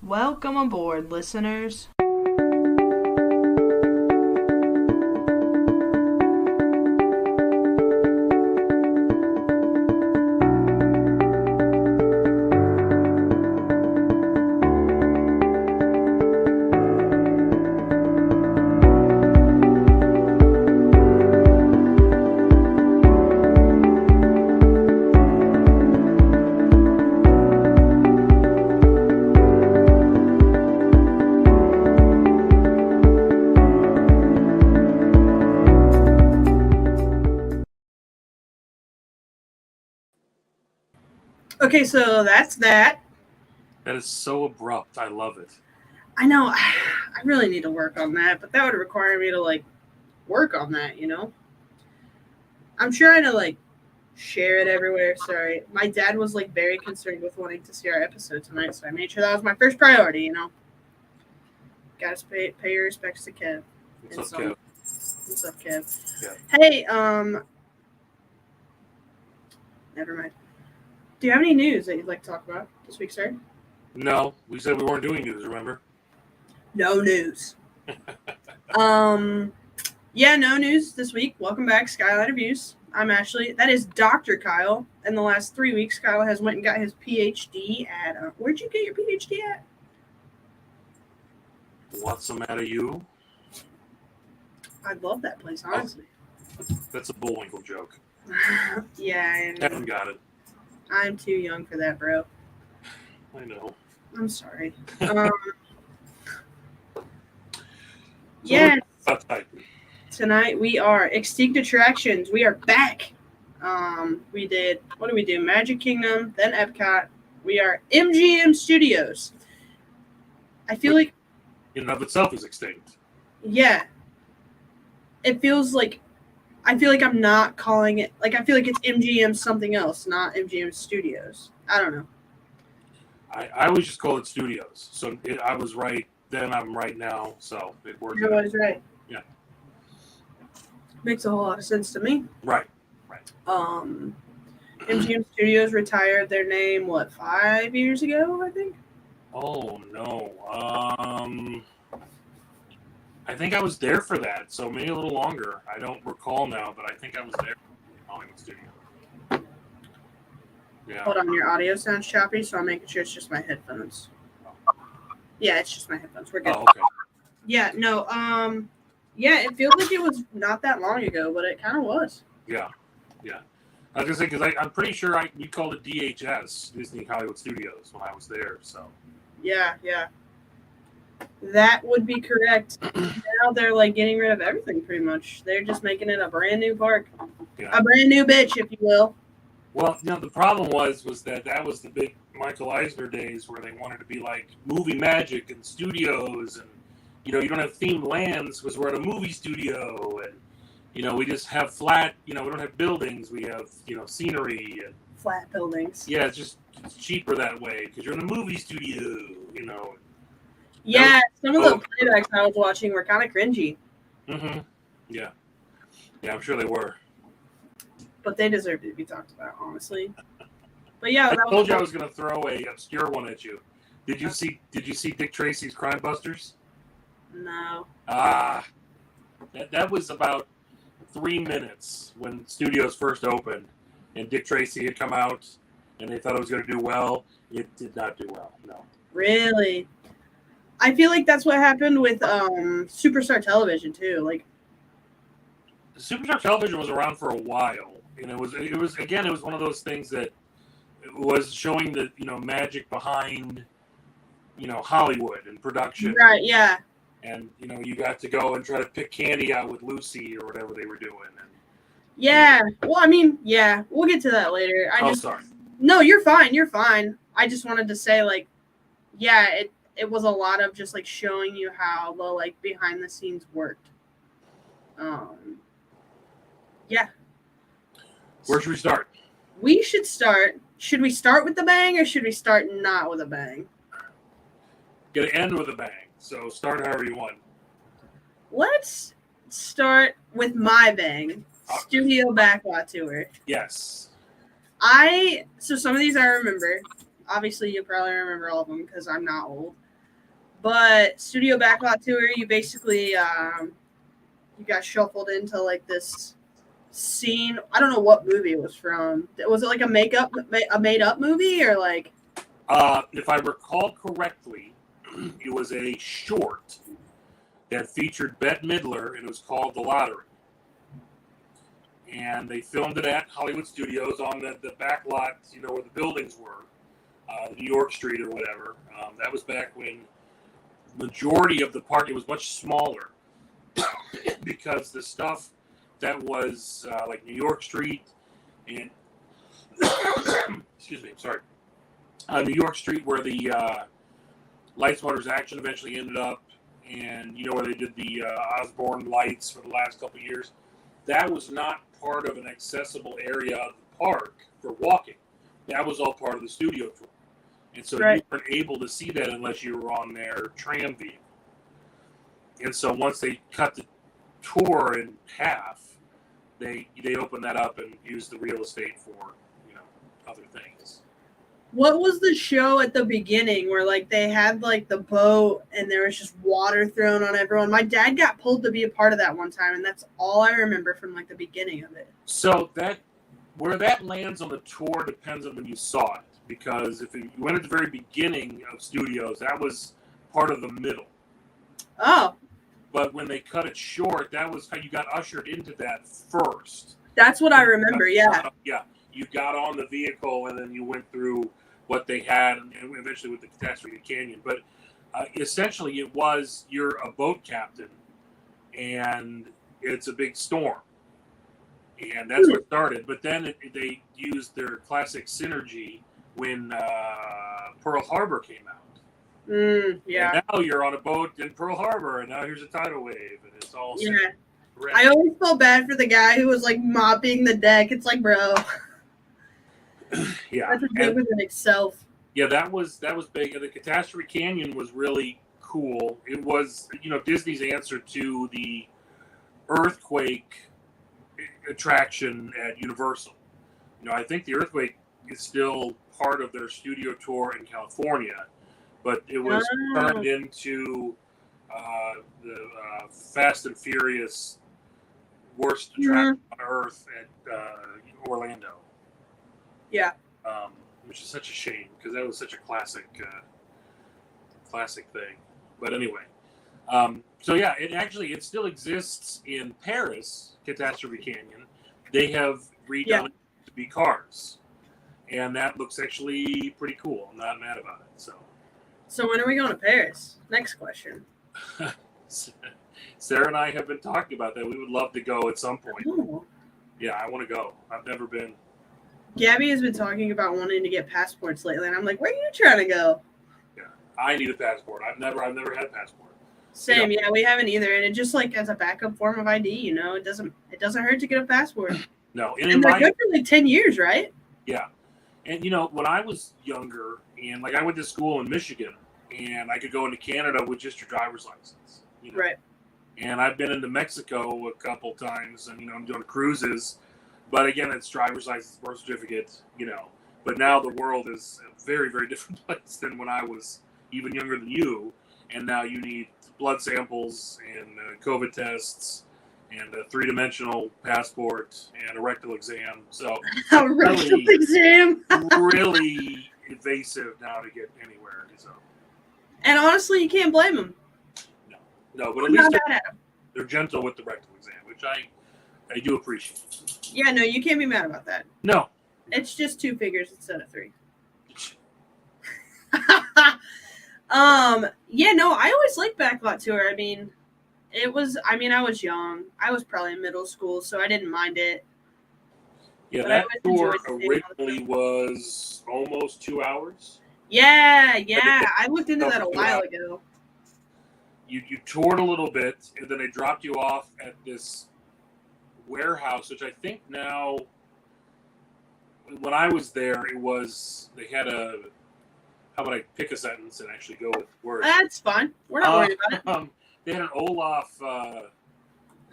Welcome aboard, listeners. Okay, so that's that. That is so abrupt. I love it. I know I really need to work on that, but that would require me to work on that, I'm trying to share it everywhere. Sorry. My dad was very concerned with wanting to see our episode tonight, so I made sure that was my first priority. Gotta pay your respects to Kev. What's up, Kev? What's up, Kev? Yeah. Hey, never mind. Do you have any news that you'd like to talk about this week, sir? No, we said we weren't doing news, remember? No news. Yeah, no news this week. Welcome back, Skyliner Views. That is Dr. Kyle. In the last 3 weeks, Kyle has went and got his PhD at, where'd you get your PhD at? What's the matter, you? I love that place, honestly. That's a Bullwinkle joke. Yeah, Haven't got it. I'm too young for that, bro. I know. I'm sorry. Yeah. Tonight we are Extinct Attractions. We are back. What did we do? Magic Kingdom, then Epcot. We are MGM Studios. I feel like in and of itself is extinct. Yeah. It feels like I feel like I'm not calling it I feel like it's MGM something else, not MGM Studios. I don't know. I always just call it Studios. So I was right then, I'm right now. So it works. You're always right. Yeah. Makes a whole lot of sense to me. Right. MGM Studios retired their name, 5 years ago, I think? Oh, no. I think I was there for that, so maybe a little longer. I don't recall now, but I think I was there for Hollywood Studio. Yeah. Hold on, your audio sounds choppy, so I'm making sure it's just my headphones. Yeah, it's just my headphones. We're good. Oh, okay. Yeah, no, yeah, it feels like it was not that long ago, but it kind of was. Yeah. I was going to say, because I'm pretty sure we called it DHS, Disney Hollywood Studios, when I was there, so. Yeah. That would be correct. Now they're getting rid of everything pretty much. They're just making it a brand new park. Yeah. A brand new bitch, if you will. Well, the problem was that was the big Michael Eisner days where they wanted to be like movie magic and studios, and you don't have themed lands because we're at a movie studio, and we just have flat, we don't have buildings, we have scenery and flat buildings. Yeah, it's cheaper that way because you're in a movie studio, Yeah, some of the playbacks I was watching were kind of cringy. Mm-hmm. Yeah, I'm sure they were. But they deserve to be talked about, honestly. But yeah, I told you I was going to throw a obscure one at you. Did you see Dick Tracy's Crime Busters? No. That was about 3 minutes when studios first opened, and Dick Tracy had come out, and they thought it was going to do well. It did not do well. No. Really? I feel like that's what happened with Superstar Television too. Superstar Television was around for a while, and it was one of those things that was showing the magic behind Hollywood and production. Right. Yeah. And you got to go and try to pick candy out with Lucy or whatever they were doing. And, yeah. Well, I mean, yeah, we'll get to that later. Sorry. No, you're fine. You're fine. I just wanted to say, yeah, it was a lot of just showing you how the behind the scenes worked. Yeah. Where should we start? Should we start with the bang or should we start not with a bang? Gonna end with a bang. So start however you want. Let's start with my bang. Studio Backlot Tour. Yes. So some of these I remember. Obviously, you probably remember all of them because I'm not old. But Studio Backlot Tour, you basically you got shuffled into like this scene. I don't know what movie it was from. Was it like a made up movie or like? If I recall correctly, it was a short that featured Bette Midler, and it was called The Lottery. And they filmed it at Hollywood Studios on the back lot, where the buildings were, New York Street or whatever. That was back when the majority of the park, it was much smaller because the stuff that was like New York Street and excuse me, sorry, New York Street where the Lights, Motors, Action eventually ended up, and where they did the Osborne lights for the last couple of years. That was not part of an accessible area of the park for walking. That was all part of the studio tour. And so you weren't able to see that unless you were on their tram vehicle. And so once they cut the tour in half, they opened that up and used the real estate for, other things. What was the show at the beginning where like they had like the boat and there was just water thrown on everyone? My dad got pulled to be a part of that one time, and that's all I remember from like the beginning of it. So where that lands on the tour depends on when you saw it, because if you went at the very beginning of Studios, that was part of the middle. Oh. But when they cut it short, that was how you got ushered into that first. That's what I remember, yeah. Yeah. You got on the vehicle and then you went through what they had, and eventually with the Catastrophe Canyon. But essentially it was, you're a boat captain and it's a big storm. And that's what started. But then they used their classic synergy when Pearl Harbor came out. Yeah. And now you're on a boat in Pearl Harbor, and now here's a tidal wave, and it's all red. I always felt bad for the guy who was like mopping the deck. It's like, bro. Yeah. That's a big within itself. Yeah, that was big. The Catastrophe Canyon was really cool. It was, Disney's answer to the earthquake attraction at Universal. I think the earthquake is still part of their studio tour in California, but it was turned into the Fast and Furious worst attraction on Earth at Orlando. Yeah. Which is such a shame because that was such a classic thing. But anyway, so yeah, it still exists in Paris, Catastrophe Canyon. They have redone it to be cars, and that looks actually pretty cool. I'm not mad about it. So when are we going to Paris? Next question. Sarah and I have been talking about that. We would love to go at some point. Oh. Yeah, I want to go. I've never been. Gabby has been talking about wanting to get passports lately, and I'm like, where are you trying to go? Yeah, I need a passport. I've never had a passport. Same, yeah, we haven't either, and it just like as a backup form of ID, it doesn't hurt to get a passport. No, and they're good for like 10 years, right? Yeah, and when I was younger, and like I went to school in Michigan, and I could go into Canada with just your driver's license. Right. And I've been into Mexico a couple times, and I'm doing cruises. But again, it's driver's license, birth certificate, But now the world is a very, very different place than when I was even younger than you. And now you need blood samples and COVID tests and a 3-dimensional passport and a rectal exam. So a rectal exam, really invasive now to get anywhere. So. And honestly, you can't blame them. No, but at least they're gentle with the rectal exam, which I do appreciate. Yeah, no, you can't be mad about that. No. It's just 2 figures instead of 3. Yeah, no, I always liked Backlot Tour. I was young. I was probably in middle school, so I didn't mind it. Yeah, that tour originally was almost 2 hours. Yeah. I looked into that a while ago. You toured a little bit, and then they dropped you off at this warehouse, which I think now, when I was there, they had how about I pick a sentence and actually go with words? That's fine. We're not worried about it. They had an Olaf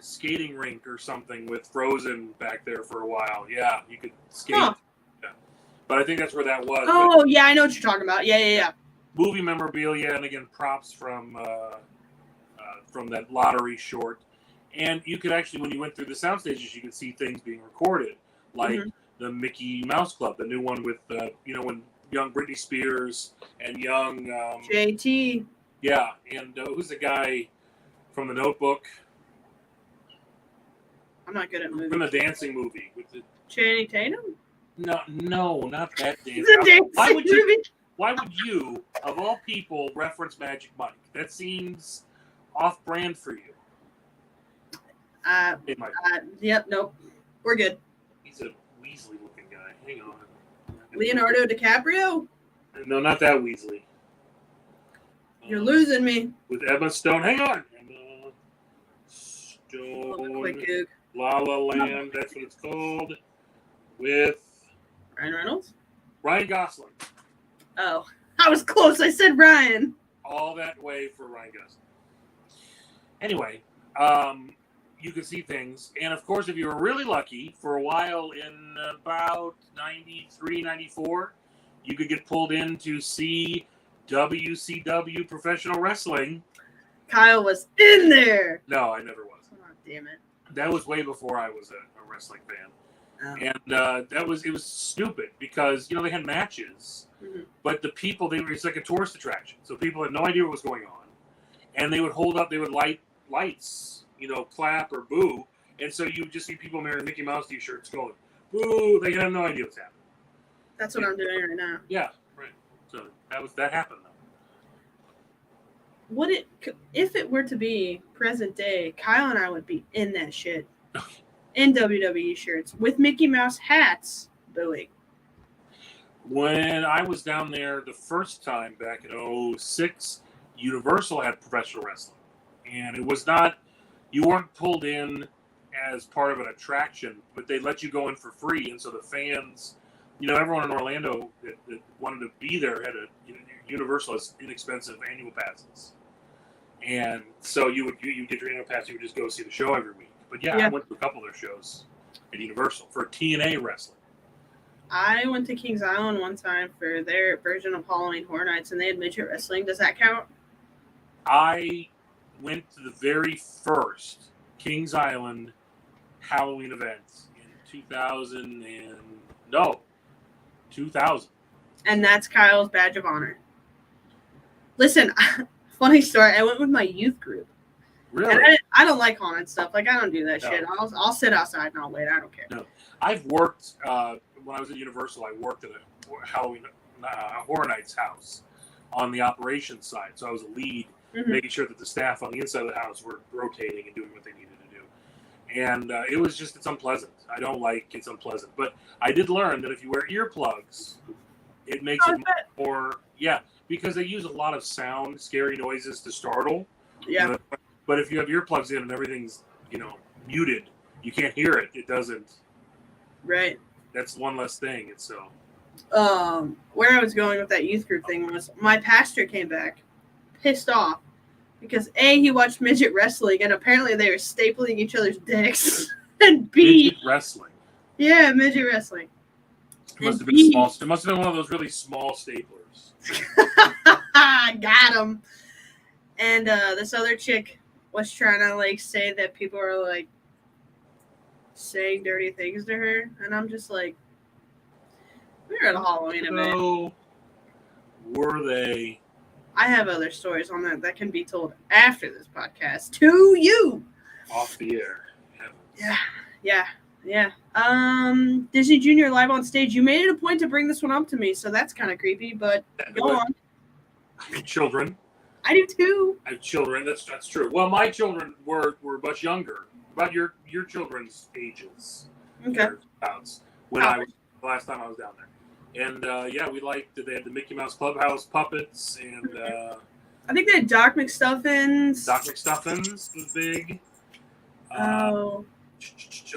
skating rink or something with Frozen back there for a while. Yeah, you could skate. Huh. Yeah. But I think that's where that was. Oh, yeah, I know what you're talking about. Yeah. movie memorabilia, and again props from that lottery short. And you could actually, when you went through the sound stages, you could see things being recorded, like the Mickey Mouse Club, the new one with when young Britney Spears and young JT. Yeah, and who's the guy from The Notebook? I'm not good at movies. From the dancing movie with the Channing Tatum? No, not that dancing. The dancing movie? Why would you, of all people, reference Magic Mike? That seems off-brand for you. Yep, nope. We're good. He's a Weasley-looking guy. Hang on. Leonardo DiCaprio? No, not that Weasley. You're losing me. With Emma Stone. Hang on. Emma Stone. La La Land. That's what it's called. With Ryan Reynolds? Ryan Gosling. Oh, I was close. I said Ryan. All that way for Ryan Gosling. Anyway, you could see things. And, of course, if you were really lucky, for a while in about 93, 94, you could get pulled in to see WCW professional wrestling. Kyle was in there. No, I never was. Oh, damn it. That was way before I was a wrestling fan. Oh. And it was stupid because, they had matches, but the people, it's like a tourist attraction. So people had no idea what was going on. And they would light lights, clap or boo. And so you would just see people wearing Mickey Mouse t-shirts going, boo. They have no idea what's happening. That's what I'm doing right now. Yeah, right. So that happened, though. If it were to be present day, Kyle and I would be in that shit. In WWE shirts with Mickey Mouse hats, booing. When I was down there the first time back in 2006, Universal had professional wrestling. And it was not, you weren't pulled in as part of an attraction, but they let you go in for free. And so the fans, everyone in Orlando that wanted to be there had Universal has inexpensive annual passes. And so you get your annual pass, you would just go see the show every week. But yeah, I went to a couple of their shows at Universal for TNA wrestling. I went to Kings Island one time for their version of Halloween Horror Nights, and they had midget wrestling. Does that count? I went to the very first Kings Island Halloween event in 2000. And that's Kyle's badge of honor. Listen, funny story. I went with my youth group. Really? And I don't like haunted stuff. Like, I don't do that shit. I'll sit outside and I'll wait. I don't care. No. I've worked, when I was at Universal, I worked at a Halloween Horror Nights house on the operations side. So I was a lead, making sure that the staff on the inside of the house were rotating and doing what they needed to do. And it's unpleasant. I don't like it's unpleasant. But I did learn that if you wear earplugs, it makes it more, because they use a lot of sound, scary noises to startle. Yeah. But if you have earplugs in and everything's, muted, you can't hear it. It doesn't. Right. That's one less thing. And so. Where I was going with that youth group thing was my pastor came back pissed off because A, he watched midget wrestling and apparently they were stapling each other's dicks. And B. Midget wrestling. Yeah, midget wrestling. It must have been small. It must have been one of those really small staplers. Got him. And this other chick was trying to say that people are saying dirty things to her, and I'm just like, we were at a Halloween event. Were they? I have other stories on that can be told after this podcast to you. Off the air. Yeah. Disney Junior live on stage. You made it a point to bring this one up to me, so that's kind of creepy. But go on. I have children. I do too. I have children. That's true. Well, my children were much younger, about your children's ages. Okay. When I was the last time I was down there, and they had the Mickey Mouse Clubhouse puppets, and I think they had Doc McStuffins. Doc McStuffins was big.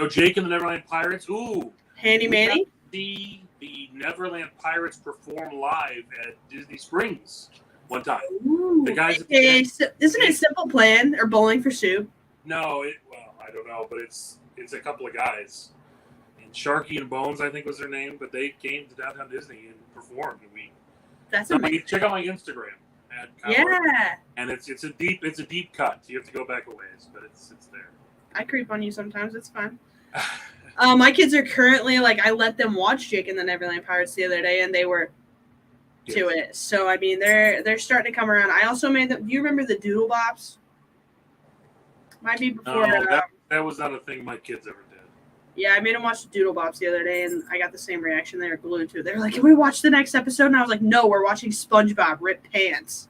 Jake and the Neverland Pirates. Ooh. Handy Manny. See the Neverland Pirates perform live at Disney Springs one time. Ooh, the guys. Isn't it Simple Plan or Bowling for Soup? No, I don't know, but it's a couple of guys. And Sharky and Bones, I think was their name, but they came to downtown Disney and performed. And That's amazing. Check out my Instagram. Yeah. And it's a deep cut. You have to go back a ways, but it's there. I creep on you sometimes. It's fine. My kids are currently like, I let them watch Jake and the Neverland Pirates the other day, and they were to it. So I mean, they're starting to come around. I also made them. Do you remember the Doodle Bops? Might be before. No, that was not a thing my kids ever did. Yeah, I made them watch the Doodle Bops the other day, and I got the same reaction. They were glued to it. They were like, "Can we watch the next episode?" And I was like, "No, we're watching SpongeBob rip pants."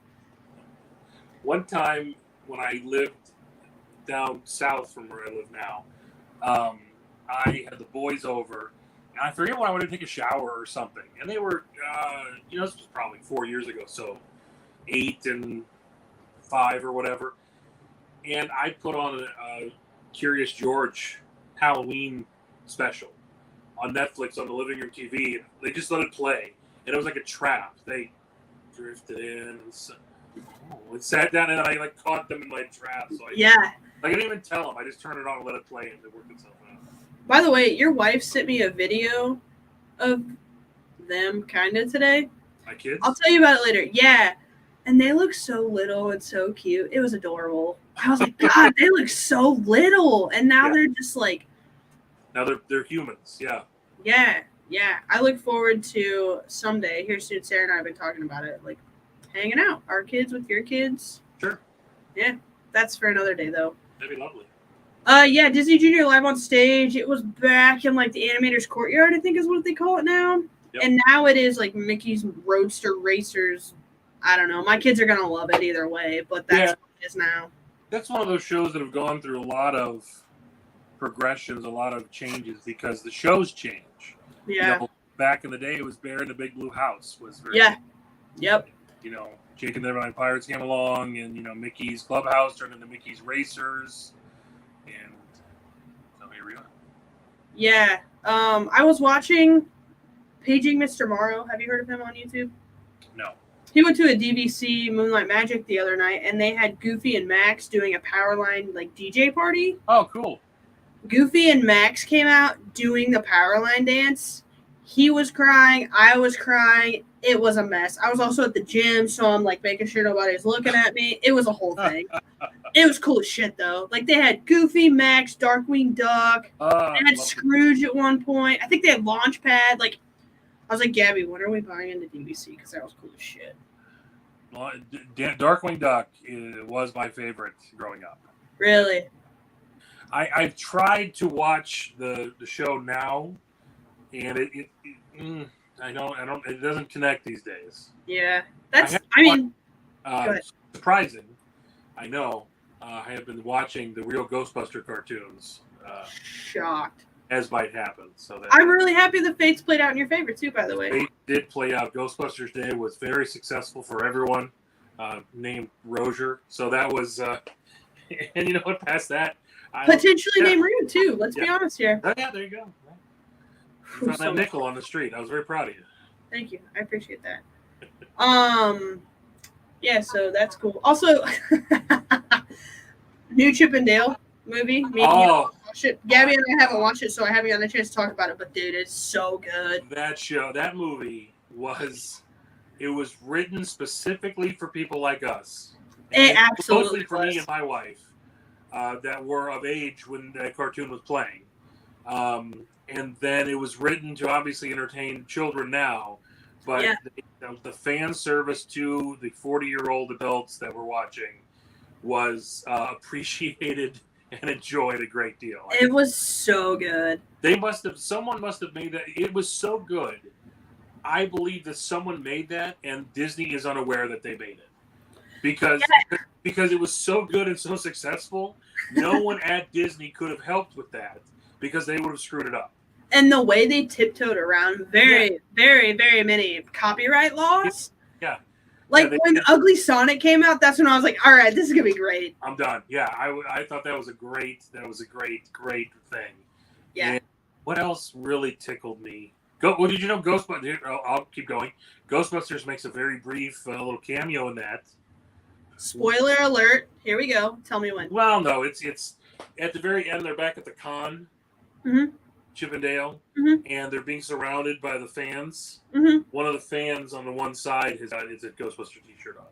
One time when I lived down south from where I live now, I had the boys over, and I forget when I wanted to take a shower or something. And they were, this was probably 4 years ago, so 8 and 5 or whatever. And I put on a Curious George Halloween special on Netflix on the living room TV. And they just let it play, and it was like a trap. They drifted in and sat down, and I caught them in my trap. So I didn't even tell them. I just turned it on and let it play, and it worked itself out. By the way, your wife sent me a video of them kind of today. My kids? I'll tell you about it later. Yeah. And they look so little and so cute. It was adorable. I was like, God, they look so little. And now they're just like. Now they're humans. Yeah. Yeah. Yeah. I look forward to someday, here soon, Sarah and I have been talking about it, like hanging out. Our kids with your kids. Sure. Yeah. That's for another day, though. That'd be lovely. Yeah, Disney Junior Live on Stage. It was back in like the Animators Courtyard, I think is what they call it now. Yep. And now it is like Mickey's Roadster Racers. I don't know. My kids are gonna love it either way, but that's what it is now. That's one of those shows that have gone through a lot of progressions, a lot of changes because the shows change. Yeah. Back in the day, it was Bear in the Big Blue House. Was very. Yeah. Yep. Jake and the Neverland Pirates came along, and Mickey's Clubhouse turned into Mickey's Racers. And so here we are. Yeah. I was watching Paging Mr. Morrow. Have you heard of him on YouTube? No. He went to a DVC Moonlight Magic the other night, and they had Goofy and Max doing a Powerline like DJ party. Oh, cool. Goofy and Max came out doing the Powerline dance. He was crying. I was crying. It was a mess. I was also at the gym, so I'm like making sure nobody's looking at me. It was a whole thing. It was cool as shit, though. Like, they had Goofy, Max, Darkwing Duck. They had Scrooge at one point. I think they had Launchpad. Like, I was like, Gabby, when are we buying into DVC? Because that was cool as shit. Well, Darkwing Duck was my favorite growing up. Really? I've tried to watch the show now, and I don't. It doesn't connect these days. Yeah, surprising. I know. I have been watching the real Ghostbuster cartoons. Shocked. As might happen. So I'm really happy the fates played out in your favor too. By the way, fate did play out. Ghostbusters Day was very successful for everyone. Named Roger. So that was, and you know what? Past that, potentially named Rue too. Let's be honest here. Oh, yeah, there you go. You found that nickel on the street. I was very proud of you. Thank you. I appreciate that. Yeah, so that's cool. Also, new Chip and Dale movie. Gabby and I haven't watched it, so I haven't gotten a chance to talk about it. But dude, it's so good. That movie was written specifically for people like us. It absolutely mostly for me and my wife that were of age when the cartoon was playing. And then it was written to obviously entertain children now, but the fan service to the 40-year-old adults that were watching was appreciated and enjoyed a great deal. It was so good. Someone must have made that. It was so good. I believe that someone made that, and Disney is unaware that they made it because it was so good and so successful. No one at Disney could have helped with that because they would have screwed it up. And the way they tiptoed around very, very many copyright laws. Yeah. Like when Ugly Sonic came out, that's when I was like, all right, this is going to be great. I'm done. Yeah, I thought that was a great thing. Yeah. And what else really tickled me? Well, did you know Ghostbusters? I'll keep going. Ghostbusters makes a very brief little cameo in that. Spoiler alert. Here we go. Tell me when. Well, no, it's at the very end. They're back at the con. Mm-hmm. Chippendale, Mhm. and they're being surrounded by the fans. Mhm. One of the fans on the one side has got his Ghostbuster T-shirt on.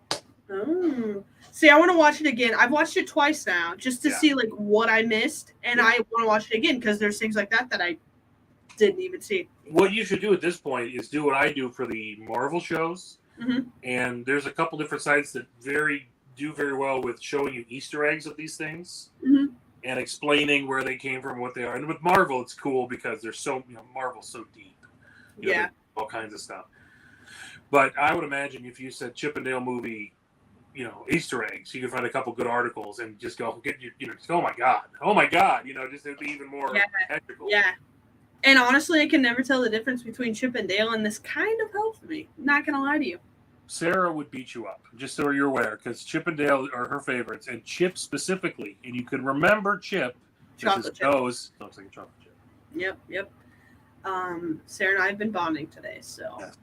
Oh. See, I want to watch it again. I've watched it twice now, just to see like what I missed, and I want to watch it again because there's things like that I didn't even see. What you should do at this point is do what I do for the Marvel shows, and there's a couple different sites that do very well with showing you Easter eggs of these things and explaining where they came from, what they are. And with Marvel, it's cool because they're so Marvel's so deep. You know, all kinds of stuff. But I would imagine if you said Chippendale movie, Easter eggs, you could find a couple good articles and just go get just, oh my god, just it'd be even more technical. Yeah. And honestly, I can never tell the difference between Chip and Dale, and this kind of helps me. Not gonna lie to you. Sarah would beat you up, just so you're aware, because Chip and Dale are her favorites, and Chip specifically. And you can remember Chip. Chocolate chip. Nose looks like a chocolate chip. Yep. Sarah and I have been bonding today, so. Yes.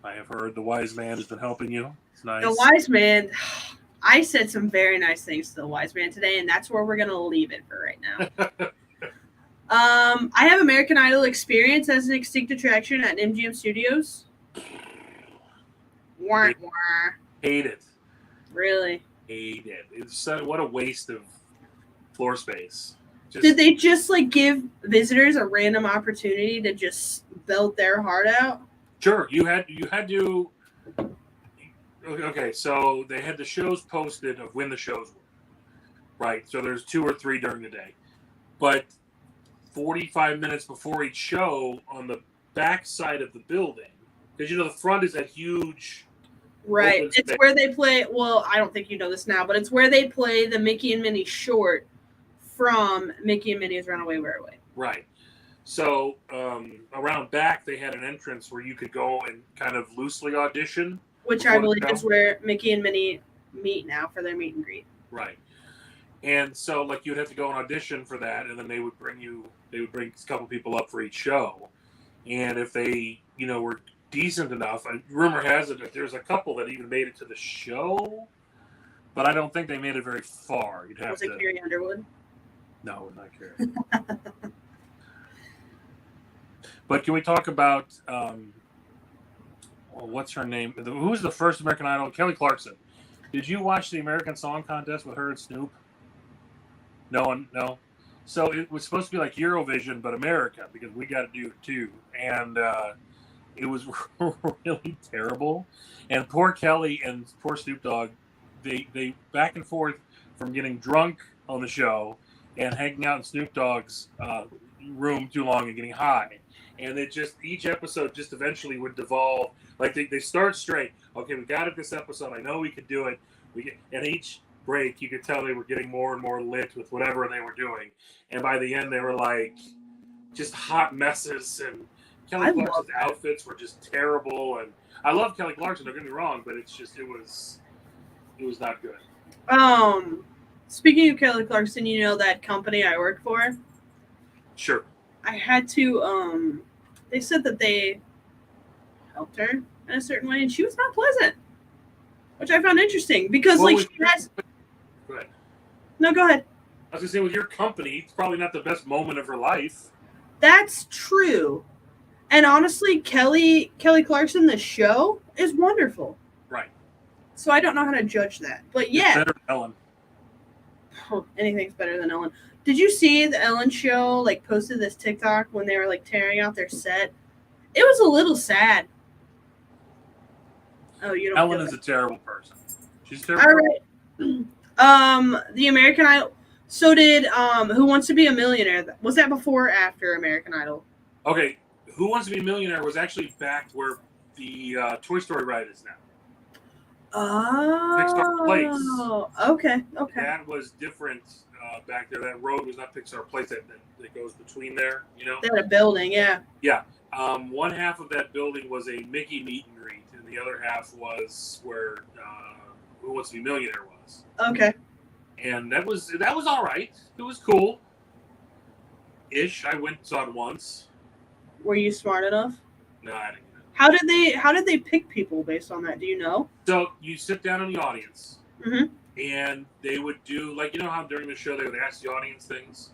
I have heard the wise man has been helping you. It's nice. The wise man, I said some very nice things to the wise man today, and that's where we're going to leave it for right now. I have American Idol experience as an extinct attraction at MGM Studios. Hate it. Really? Hate it. It's what a waste of floor space. Did they just give visitors a random opportunity to just belt their heart out? Sure. You had to. Okay, so they had the shows posted of when the shows were. Right. So there's 2 or 3 during the day, but 45 minutes before each show on the back side of the building, because the front is that huge. Right. It's where they play. Well, I don't think you know this now, but it's where they play the Mickey and Minnie short from Mickey and Minnie's Runaway Railway. Right. So around back, they had an entrance where you could go and kind of loosely audition. Which I believe is where Mickey and Minnie meet now for their meet and greet. Right. And so, you'd have to go and audition for that, and then they would bring a couple people up for each show. And if they, were decent enough, rumor has it that there's a couple that even made it to the show, but I don't think they made it very far. Was it Carrie Underwood? No, not Carrie. But can we talk about what's her name? Who was the first American Idol? Kelly Clarkson. Did you watch the American Song Contest with her and Snoop? No one, no. So it was supposed to be like Eurovision, but America, because we got to do it too. And it was really terrible. And poor Kelly and poor Snoop Dogg, they back and forth from getting drunk on the show and hanging out in Snoop Dogg's room too long and getting high. And each episode just eventually would devolve. They start straight. Okay, we got it this episode. I know we could do it. And each break, you could tell they were getting more and more lit with whatever they were doing. And by the end, they were just hot messes. And Kelly Clarkson's outfits were just terrible. And I love Kelly Clarkson, don't get me wrong, but it was not good. Speaking of Kelly Clarkson, that company I work for? Sure. I had to, they said that they helped her in a certain way, and she was not pleasant, which I found interesting because, she has. Go ahead. No, go ahead. I was gonna say, with your company, it's probably not the best moment of her life. That's true, and honestly, Kelly Clarkson, the show is wonderful. Right. So I don't know how to judge that, but yeah. It's better than Ellen. Anything's better than Ellen. Did you see the Ellen show posted this TikTok when they were tearing out their set? It was a little sad. Oh, you don't. Ellen is a terrible person. She's terrible. All right. The American Idol. So did Who Wants to Be a Millionaire? Was that before or after American Idol? Okay, Who Wants to Be a Millionaire was actually back where the Toy Story ride is now. Oh. Pixar Place. Okay. That was different back there. That road was not Pixar Place. That goes between there. They had a building, yeah. Yeah. One half of that building was a Mickey meet and greet, and the other half was where Who Wants to Be a Millionaire was. Okay. And that was all right. It was cool. Ish. I went and saw it once. Were you smart enough? No, I didn't. How did they pick people based on that? Do you know? So you sit down in the audience, mm-hmm. and they would do how during the show they would ask the audience things.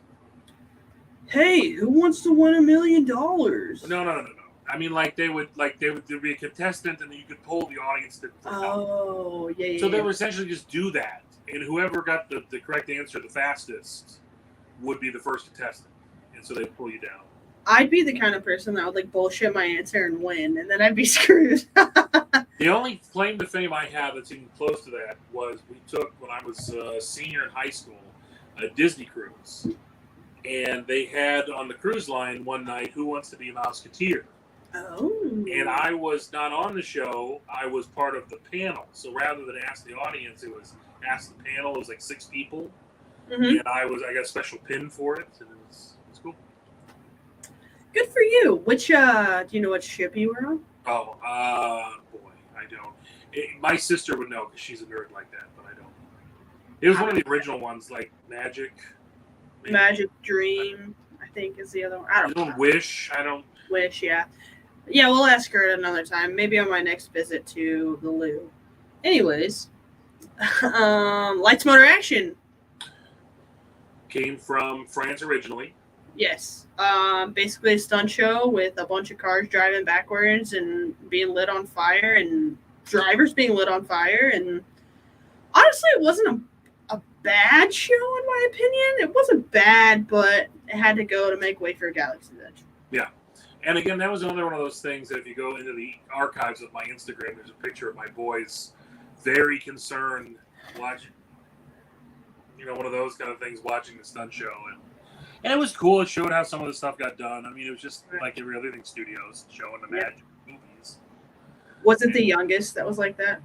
Hey, who wants to win $1 million? No. I mean, there'd be a contestant, and then you could poll the audience for help. Oh, yeah. So they would essentially just do that, and whoever got the correct answer the fastest would be the first contestant, and so they'd pull you down. I'd be the kind of person that would like bullshit my answer and win, and then I'd be screwed. The only claim to fame I have that's even close to that was we took, when I was a senior in high school, a Disney cruise. And they had on the cruise line one night, Who Wants to Be a Mouseketeer? Oh. And I was not on the show. I was part of the panel. So rather than ask the audience, it was ask the panel. It was like 6 people. Mm-hmm. And I got a special pin for it. And it was cool. Good for you. Which, do you know what ship you were on? Oh, boy, I don't. My sister would know because she's a nerd like that, but I don't. It was one of the original ones, like Magic. Maybe. Magic Dream, I think, is the other one. I don't know. Wish. I don't. Wish, yeah. Yeah, we'll ask her at another time. Maybe on my next visit to the Lou. Anyways, Lights, Motor, Action. Came from France originally. Yes. Basically a stunt show with a bunch of cars driving backwards and being lit on fire and drivers being lit on fire. And honestly, it wasn't a bad show, in my opinion. It wasn't bad, but it had to go to make way for Galaxy's Edge. Yeah. And again, that was another one of those things that if you go into the archives of my Instagram, there's a picture of my boys very concerned watching, one of those kind of things, watching the stunt show. And it was cool. It showed how some of the stuff got done. I mean, it was just like every other thing studios showing the magic movies. Was it the youngest that was like that?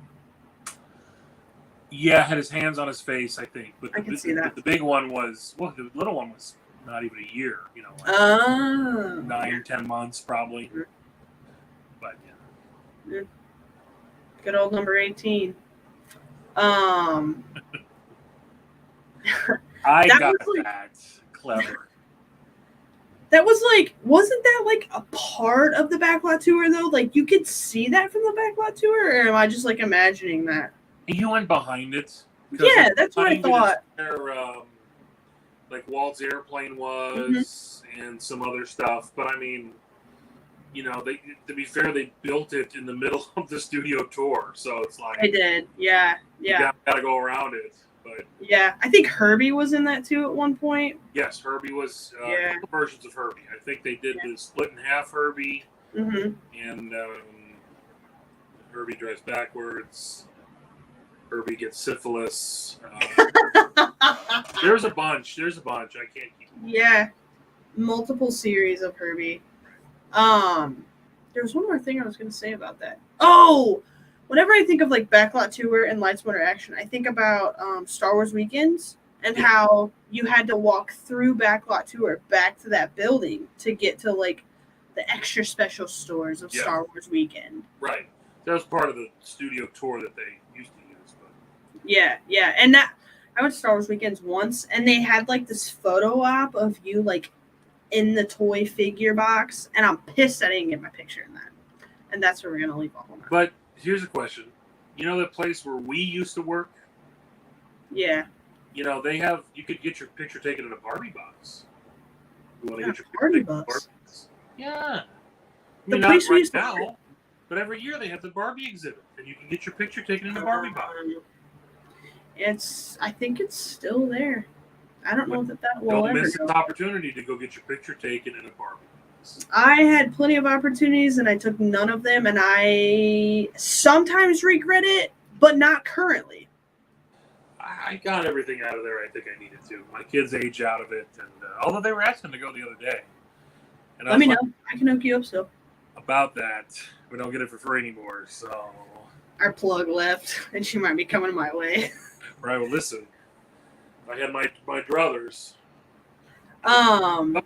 Yeah, had his hands on his face, I think. But I can see that. The big one was, the little one was not even a year, like 9 or 10 months probably. Mm-hmm. But yeah. Good old number 18. I got that. Clever. That was wasn't that like a part of the backlot tour though? Like you could see that from the backlot tour, or am I just like imagining that? You went behind it. Yeah, that's what I thought. Like Walt's airplane was, and some other stuff. But I mean, to be fair, they built it in the middle of the studio tour, so it's like they did. Yeah. You gotta go around it. But yeah, I think Herbie was in that too at one point. Yes, Herbie was. A couple versions of Herbie. I think they did the split in half Herbie, and Herbie drives backwards. Herbie gets syphilis. There's a bunch. I can't keep. Yeah, multiple series of Herbie. There was one more thing I was going to say about that. Oh, whenever I think of like backlot tour and Lights, Motor, Action, I think about Star Wars Weekends and how you had to walk through backlot tour back to that building to get to like the extra special stores of Star Wars Weekend. Right. That was part of the studio tour that they used to use. But. Yeah. And I went to Star Wars Weekends once, and they had like this photo op of you like in the toy figure box, and I'm pissed I didn't get my picture in that. And that's where we're going to leave off on that. But here's a question. You know that place where we used to work? Yeah. You could get your picture taken in a Barbie box. You want to get your Barbie box? Yeah. The place we used to now, but every year they have the Barbie exhibit, and you can get your picture taken in a Barbie box. I think it's still there. I don't know that will ever. Don't miss this opportunity to go get your picture taken in a Barbie box. I had plenty of opportunities, and I took none of them, and I sometimes regret it, but not currently. I got everything out of there I think I needed to. My kids age out of it, and although they were asking to go the other day. And let me know. I can hook you up still. About that. We don't get it for free anymore, so. Our plug left, and she might be coming my way. Right, well, listen. I had my druthers. What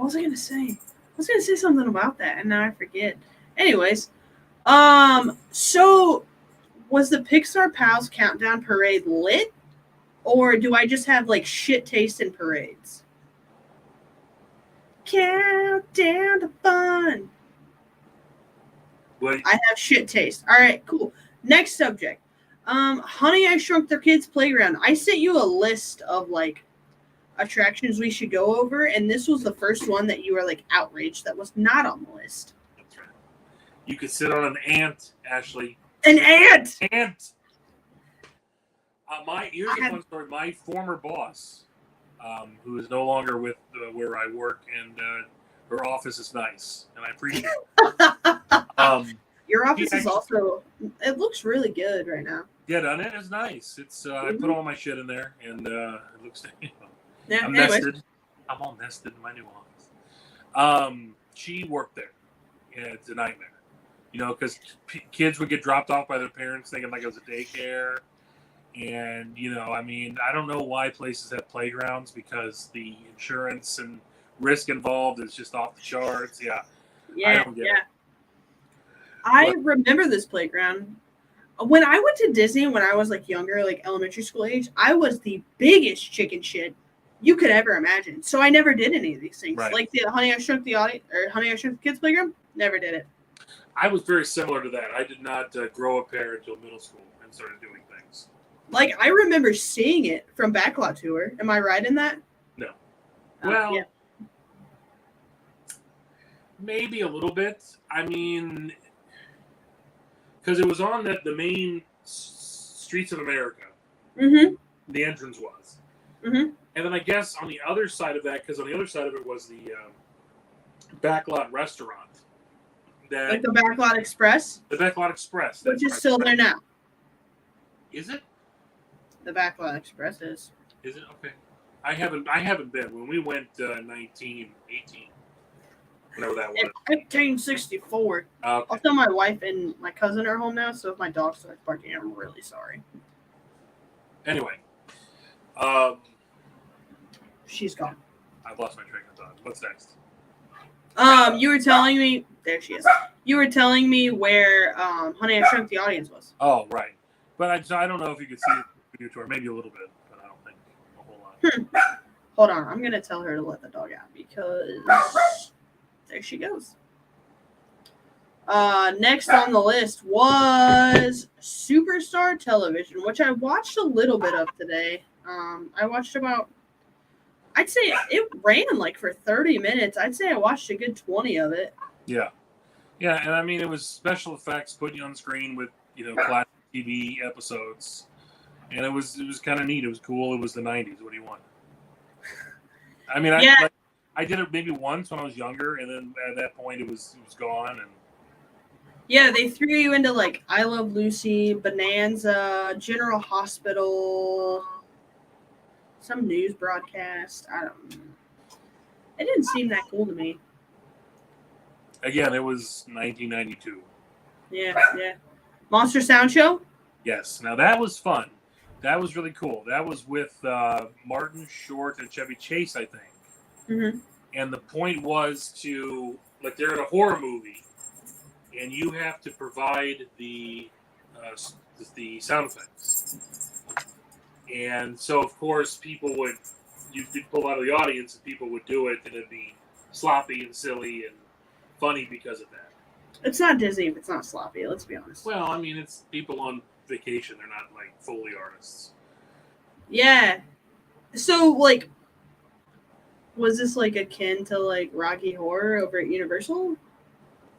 was I going to say? I was going to say something about that, and now I forget. Anyways, so was the Pixar Pals Countdown Parade lit? Or do I just have, like, shit taste in parades? Countdown to fun. What? I have shit taste. All right, cool. Next subject. Honey, I Shrunk the Kids Playground. I sent you a list of, like, attractions we should go over, and this was the first one that you were like outraged that was not on the list. That's right. You could sit on an ant, Ashley. An ant. Ant. Here's a fun story. My former boss, who is no longer with where I work, and her office is nice, and I appreciate it. Your office is also. It looks really good right now. Yeah, doesn't it? It's nice. It's I put all my shit in there, and it looks. Yeah, I'm nested. I'm all nested in my new office. She worked there. Yeah, it's a nightmare. Because kids would get dropped off by their parents thinking like it was a daycare. And, I don't know why places have playgrounds because the insurance and risk involved is just off the charts. Yeah. I don't get it. I remember this playground. When I went to Disney when I was like younger, like elementary school age, I was the biggest chicken shit you could ever imagine. So I never did any of these things. Right. Like the Honey I Shrunk the Kids playground, never did it. I was very similar to that. I did not grow a pair until middle school and started doing things. Like, I remember seeing it from Backlot Tour. Am I right in that? No. Yeah. Maybe a little bit. Because it was on the main streets of America. Mm-hmm. The entrance was. Mm-hmm. And then I guess on the other side of that, because on the other side of it was the Backlot restaurant. Like the Backlot Express? The Backlot Express. Which is still there now. Is it? The Backlot Express is. Is it? Okay. I haven't been. When we went 1918, whatever that was. 1864. Okay. I'll tell my wife and my cousin are home now, so if my dog starts barking, I'm really sorry. Anyway. She's gone. I've lost my train of thought. What's next? You were telling me. There she is. You were telling me where Honey I Shrunk the Audience was. Oh, right. But I don't know if you could see the video tour. Maybe a little bit, but I don't think a whole lot. Hold on. I'm going to tell her to let the dog out because there she goes. Next on the list was Superstar Television, which I watched a little bit of today. I watched about, I'd say it ran like for 30 minutes. I'd say I watched a good 20 of it. Yeah. Yeah, and it was special effects putting you on screen with, classic TV episodes. And it was kind of neat. It was cool. It was the 90s. What do you want? I did it maybe once when I was younger, and then at that point it was gone. And yeah, they threw you into like I Love Lucy, Bonanza, General Hospital, some news broadcast. I don't know. It didn't seem that cool to me. Again, it was 1992. Yeah. Monster Sound Show? Yes. Now that was fun. That was really cool. That was with Martin Short and Chevy Chase, I think. Mm-hmm. And the point was to, like, they're in a horror movie, and you have to provide the sound effects. And so, of course, you'd pull out of the audience, and people would do it, and it'd be sloppy and silly and funny because of that. It's not Disney if it's not sloppy, let's be honest. Well, it's people on vacation. They're not, like, Foley artists. Yeah. So, like, was this, like, akin to, like, Rocky Horror over at Universal?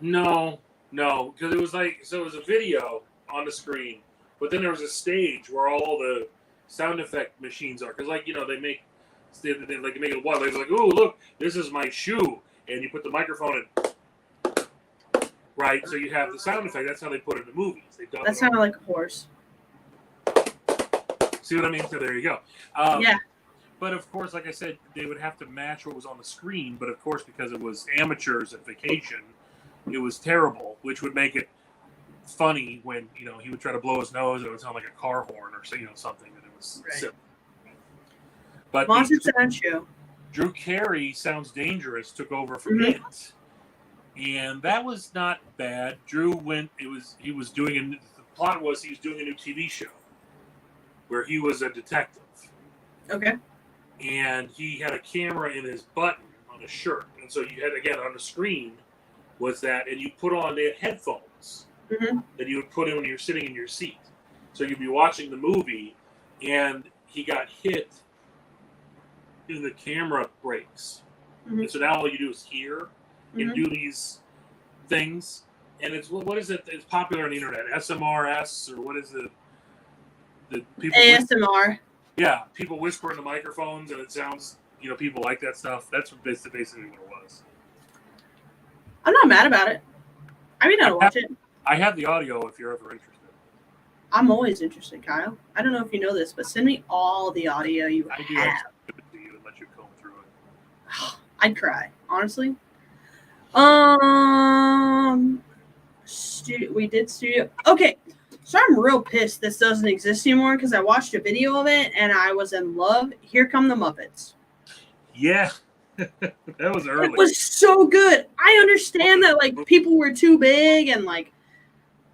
No, because it was it was a video on the screen, but then there was a stage where all the sound effect machines are. Because, like, they make it wild. They're like, "Ooh, look, this is my shoe," and you put the microphone in. Right, so you have the sound effect. That's how they put it in the movies. That sounded like a horse. See what I mean? So there you go. Yeah. But of course, like I said, they would have to match what was on the screen. But of course, because it was amateurs at vacation, it was terrible, which would make it funny when he would try to blow his nose and it would sound like a car horn or something, and it was silly. But Monster Sound Show. Drew Carey, Sounds Dangerous, took over from it. And that was not bad. Drew he was doing the plot was he was doing a new TV show where he was a detective. Okay. And he had a camera in his button on his shirt. And so you had, again, on the screen was that, and you put on, they had headphones that you would put in when you're sitting in your seat. So you'd be watching the movie, and he got hit the camera breaks. Mhm. And so now all you do is hear and Mhm. do these things. And it's what is it? It's popular on the internet. SMRS or what is it? The people ASMR. yeah, people whisper in the microphones and it sounds people like that stuff. That's basically what it was. I'm not mad about it. I mean, I'll watch it. I have the audio if you're ever interested. I'm always interested, Kyle. I don't know if you know this, but send me all the audio you I do have. have to give it to you and let you comb through it. I'd cry, honestly. We did studio. Okay, so I'm real pissed this doesn't exist anymore because I watched a video of it and I was in love. Here Come the Muppets. Yeah, that was early. It was so good. I understand that like people were too big and like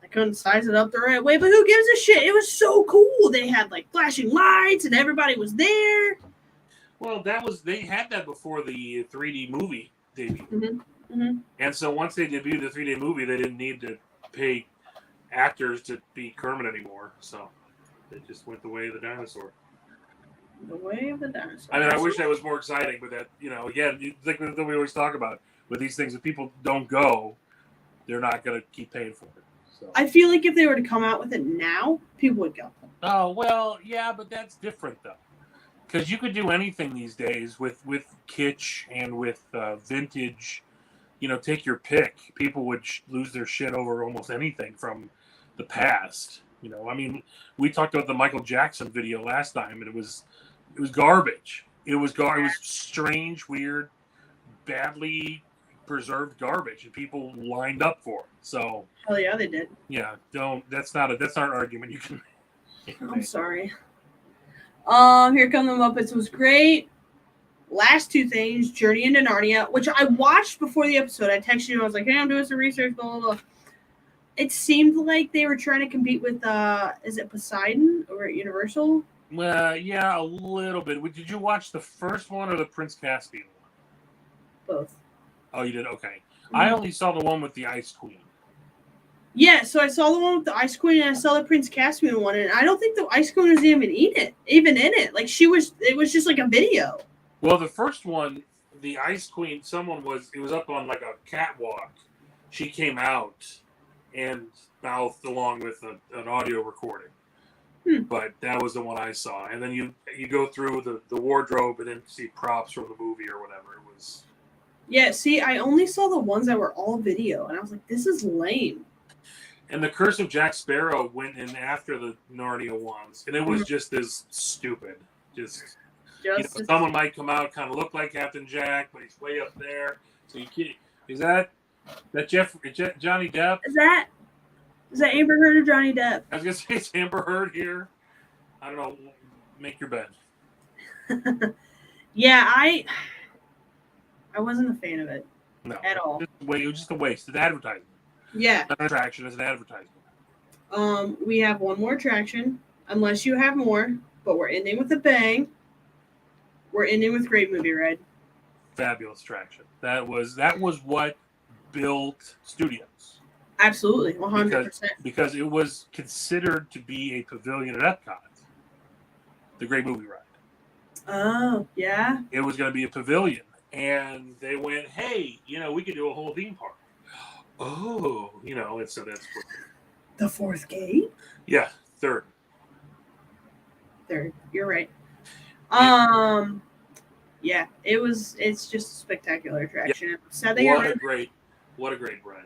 I couldn't size it up the right way, but who gives a shit? It was so cool. They had like flashing lights and everybody was there. Well, they had that before the 3D movie debut. Mm-hmm. Mm-hmm. And so once they debuted the 3D movie, they didn't need to pay actors to be Kermit anymore. So they just went the way of the dinosaur. The way of the dinosaur. I mean, I wish that was more exciting, but that again, like we always talk about with these things, if people don't go, they're not going to keep paying for it. So. I feel like if they were to come out with it now, people would go. Oh well, yeah, but that's different though, because you could do anything these days with kitsch and with vintage. Take your pick. People would lose their shit over almost anything from the past. I mean, we talked about the Michael Jackson video last time, and it was garbage. It was strange, weird, badly preserved garbage, and people lined up for it. So hell yeah, they did. Yeah, that's not an argument you can make. I'm sorry. Here Come the Muppets was great. Last two things, Journey into Narnia, which I watched before the episode. I texted you, I was like, hey, I'm doing some research, blah, blah, blah. It seemed like they were trying to compete with, is it Poseidon over at Universal? Well, yeah, a little bit. Did you watch the first one or the Prince Caspian one? Both. Oh, you did? Okay. Mm-hmm. I only saw the one with the Ice Queen. Yeah, so I saw the one with the Ice Queen and I saw the Prince Caspian one, and I don't think the Ice Queen was even in it. Like, it was just like a video. Well, the first one, the Ice Queen, it was up on like a catwalk. She came out and mouthed along with an audio recording. But that was the one I saw. And then you go through the wardrobe and then see props from the movie or whatever it was. Yeah, see, I only saw the ones that were all video, and I was like, this is lame. And the Curse of Jack Sparrow went in after the Narnia ones, and it was just as stupid. Someone might come out, kind of look like Captain Jack, but he's way up there. So you can't. Is that Johnny Depp? Is that Amber Heard or Johnny Depp? I was gonna say it's Amber Heard here. I don't know. Make your bed. Yeah, I wasn't a fan of it. No, at all. It was just a waste. It's an advertisement. Yeah. It's not an attraction. It's an advertisement. We have one more attraction, unless you have more. But we're ending with a bang. We're ending with Great Movie Ride. Fabulous attraction. That was what built studios. Absolutely, 100%. Because it was considered to be a pavilion at Epcot. The Great Movie Ride. Oh, yeah. It was going to be a pavilion, and they went, "Hey, we could do a whole theme park." Oh, and so that's what. The fourth gate. Yeah, third. You're right. Yeah, it's just a spectacular attraction. Yeah. What a great ride.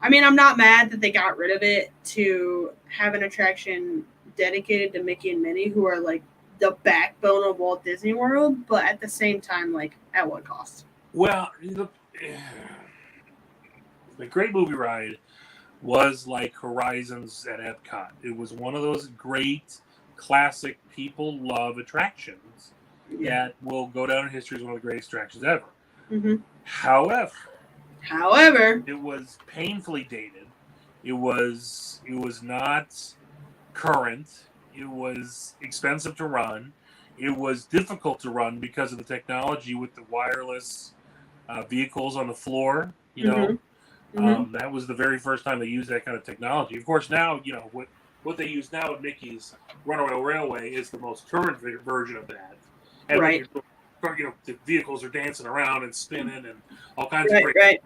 I mean, I'm not mad that they got rid of it to have an attraction dedicated to Mickey and Minnie, who are like the backbone of Walt Disney World, but at the same time, like, at what cost? Well, the Great Movie Ride was like Horizons at Epcot. It was one of those great classic people love attractions that will go down in history as one of the greatest attractions ever. Mm-hmm. However, it was painfully dated. It was not current. It was expensive to run. It was difficult to run because of the technology with the wireless vehicles on the floor. That was the very first time they used that kind of technology. Of course, now what they use now at Mickey's Runaway Railway is the most current version of that. And Right. then the vehicles are dancing around and spinning and all kinds of Right. crazy. Right.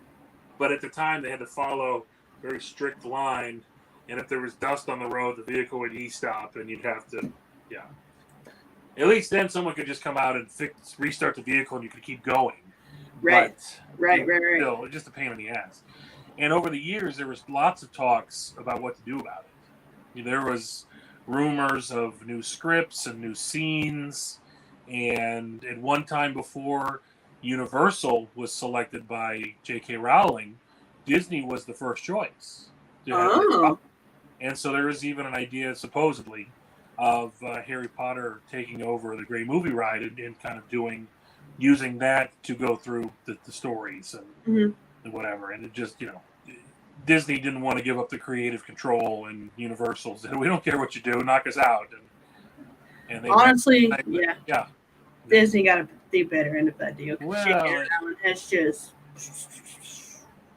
But at the time, they had to follow a very strict line, and if there was dust on the road, the vehicle would e-stop, and you'd have to, yeah. At least then someone could just come out and restart the vehicle, and you could keep going. Right. But Right. Right. Right. still, it's just a pain in the ass. And over the years, there was lots of talks about what to do about it. There was rumors of new scripts and new scenes, and at one time before Universal was selected by J.K. Rowling, Disney was the first choice to have Oh. and so there was even an idea, supposedly, of Harry Potter taking over the Great Movie Ride and kind of using that to go through the stories and whatever. And it just, Disney didn't want to give up the creative control, and Universal said, "We don't care what you do, knock us out." And they honestly, yeah. Disney got the better end of that deal. Well, it's just.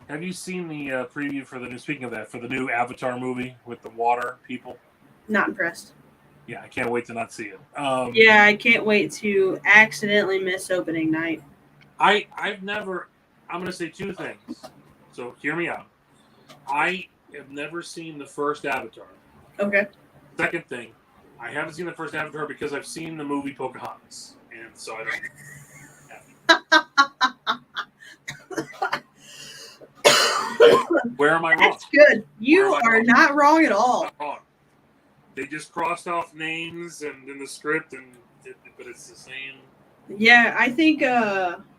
Have you seen the preview for the new? Speaking of that, for the new Avatar movie with the water people? Not impressed. Yeah, I can't wait to not see it. Yeah, I can't wait to accidentally miss opening night. I've never. I'm going to say two things. So hear me out. I have never seen the first Avatar. Okay. Second thing, I haven't seen the first Avatar because I've seen the movie Pocahontas, and so I don't. Where am I wrong? That's good. You are not wrong at all. Not wrong. They just crossed off names and in the script, but it's the same. Yeah, I think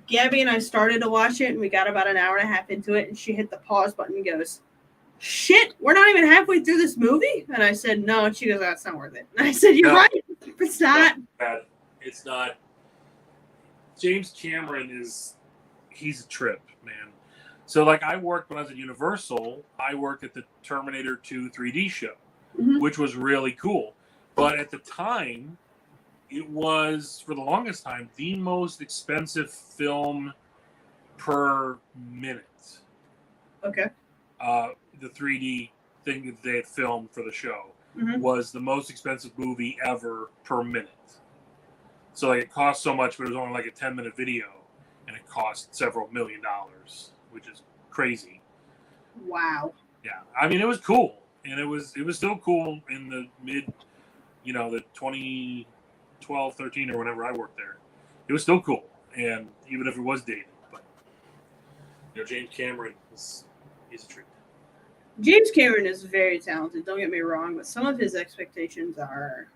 Gabby and I started to watch it, and we got about an hour and a half into it, and she hit the pause button and goes, "Shit, we're not even halfway through this movie?" And I said, "No," and she goes, "That's not worth it." And I said, "You're right. It's not." Bad. It's not. James Cameron he's a trip, man. So, like, I worked when I was at Universal. I worked at the Terminator 2 3D show, which was really cool. But at the time, it was, for the longest time, the most expensive film per minute. Okay. The 3D thing that they had filmed for the show was the most expensive movie ever per minute. So, like, it cost so much, but it was only like a 10-minute video, and it cost several $1 million, which is crazy. Wow. Yeah, I mean, it was cool, and it was still cool in the mid, the 2012, 13 or whenever I worked there. It was still cool, and even if it was dated, but James Cameron he's a treat. James Cameron is very talented. Don't get me wrong, but some of his expectations are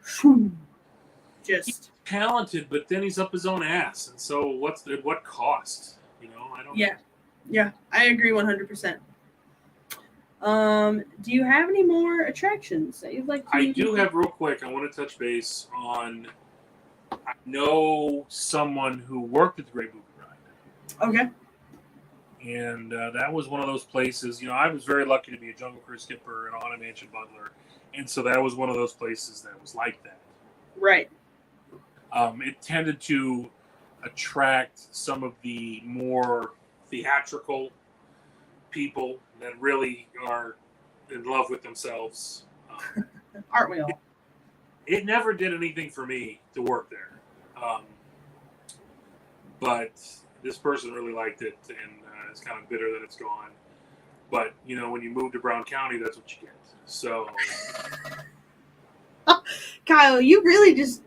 just he's talented, but then he's up his own ass, and so what cost? I don't. Yeah, I agree 100%. Do you have any more attractions that you'd like to? I do have real quick. I want to touch base on. I know someone who worked at the Great Movie Ride. Okay. And that was one of those places. I was very lucky to be a Jungle Cruise skipper and on a Mansion butler, and so that was one of those places that was like that. Right. It tended to attract some of the more theatrical people that really are in love with themselves. Aren't we all? It never did anything for me to work there. But this person really liked it, and it's kind of bitter that it's gone. But, when you move to Brown County, that's what you get. So... Kyle, you really just...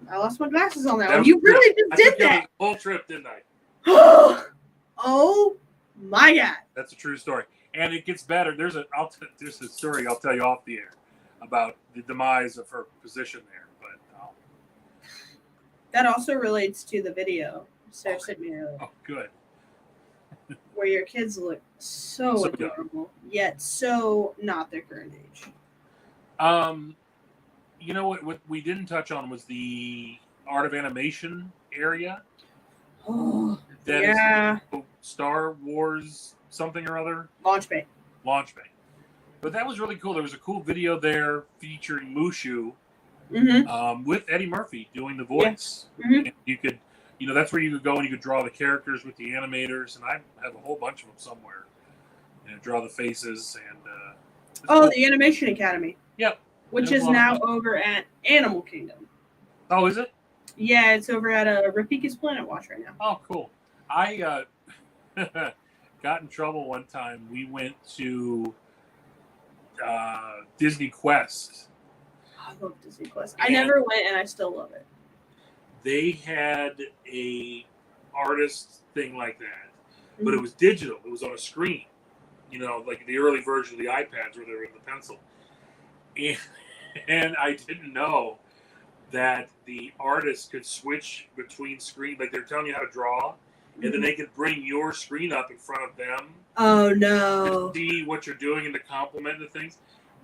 I lost my glasses on that one. You really just did that. The whole trip, didn't I? Oh my God. That's a true story. And it gets better. There's a story I'll tell you off the air about the demise of her position there. But that also relates to the video Sarah sent me earlier. Oh, good. Where your kids look so adorable, yet so not their current age. You know what we didn't touch on was the art of animation area. Oh, that yeah. Is Star Wars something or other. Launch Bay. But that was really cool. There was a cool video there featuring Mushu with Eddie Murphy doing the voice. Yeah. And you could, that's where you could go and you could draw the characters with the animators. And I have a whole bunch of them somewhere. Draw the faces and. Cool. The Animation Academy. Yep. Which is now over at Animal Kingdom. Oh, is it? Yeah, it's over at Rafika's Planet Watch right now. Oh, cool. I got in trouble one time. We went to Disney Quest. I love Disney Quest. I never went, and I still love it. They had a artist thing like that, but it was digital. It was on a screen. You know, like the early version of the iPads where they were in the pencil. And I didn't know that the artist could switch between screen, like they're telling you how to draw, and then they could bring your screen up in front of them. Oh no! To see what you're doing and to compliment the things.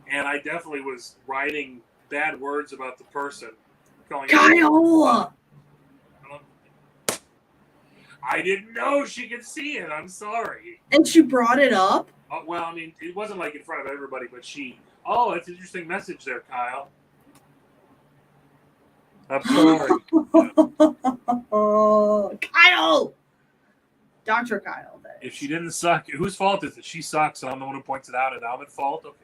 And I definitely was writing bad words about the person. Calling Kyle! I didn't know she could see it. I'm sorry. And she brought it up? Well, I mean, it wasn't like in front of everybody, but oh, that's an interesting message there, Kyle. I'm sorry. Kyle! Dr. Kyle. If she didn't suck, whose fault is it? She sucks, and I'm the one who points it out, and I'm at fault? Okay.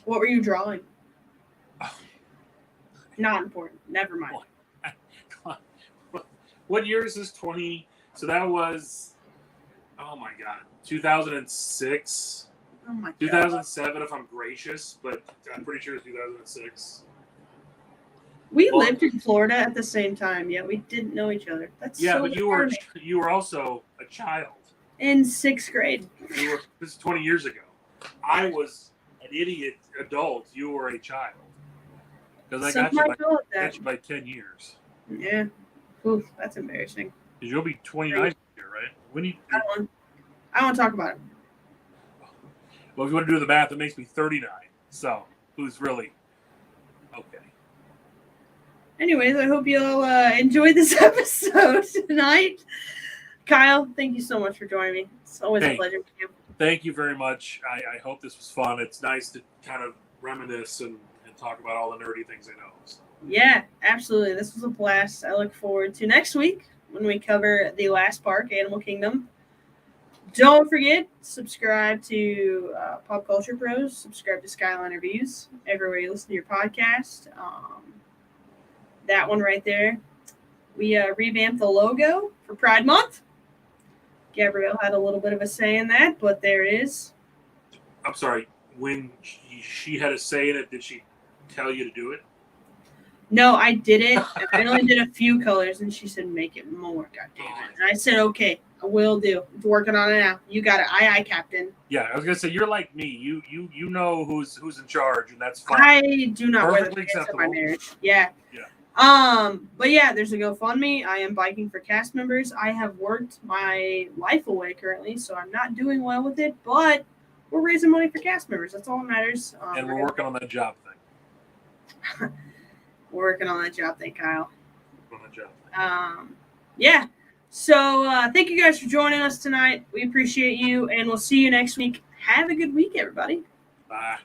What were you drawing? Not important. Never mind. What year is this? 20? So that was, oh my God, 2006. Oh my God. 2007, if I'm gracious, but I'm pretty sure it's 2006. We lived in Florida at the same time, yet we didn't know each other. That's but you were also a child. In 6th grade. This is 20 years ago. I was an idiot adult. You were a child. Because I got you by 10 years. Yeah. Oof, that's embarrassing. Because you'll be 29 this year, right? When you? I don't want to talk about it. Well, if you want to do the math, it makes me 39. So, who's really okay? Anyways, I hope you all enjoyed this episode tonight. Kyle, thank you so much for joining me. It's always a pleasure with you. Thank you very much. I hope this was fun. It's nice to kind of reminisce and talk about all the nerdy things I know. So. Yeah, absolutely. This was a blast. I look forward to next week when we cover the last park, Animal Kingdom. Don't forget, subscribe to Pop Culture Pros. Subscribe to Skyliner Views everywhere you listen to your podcast. That one right there. We revamped the logo for Pride Month. Gabrielle had a little bit of a say in that, but there it is. I'm sorry. When she had a say in it, did she tell you to do it? No, I did it. I only did a few colors, and she said, make it more, goddammit. And I said, okay, I will do. I'm working on it now. You got it. Aye, Captain. Yeah, I was going to say, you're like me. You know who's in charge, and that's fine. I do not wear the pants at my marriage. Yeah. But yeah, there's a GoFundMe. I am biking for cast members. I have worked my life away currently, so I'm not doing well with it, but we're raising money for cast members. That's all that matters. And we're working on that job thing. We're working on that job thing, Kyle. On that job thing. Yeah. So thank you guys for joining us tonight. We appreciate you, and we'll see you next week. Have a good week, everybody. Bye.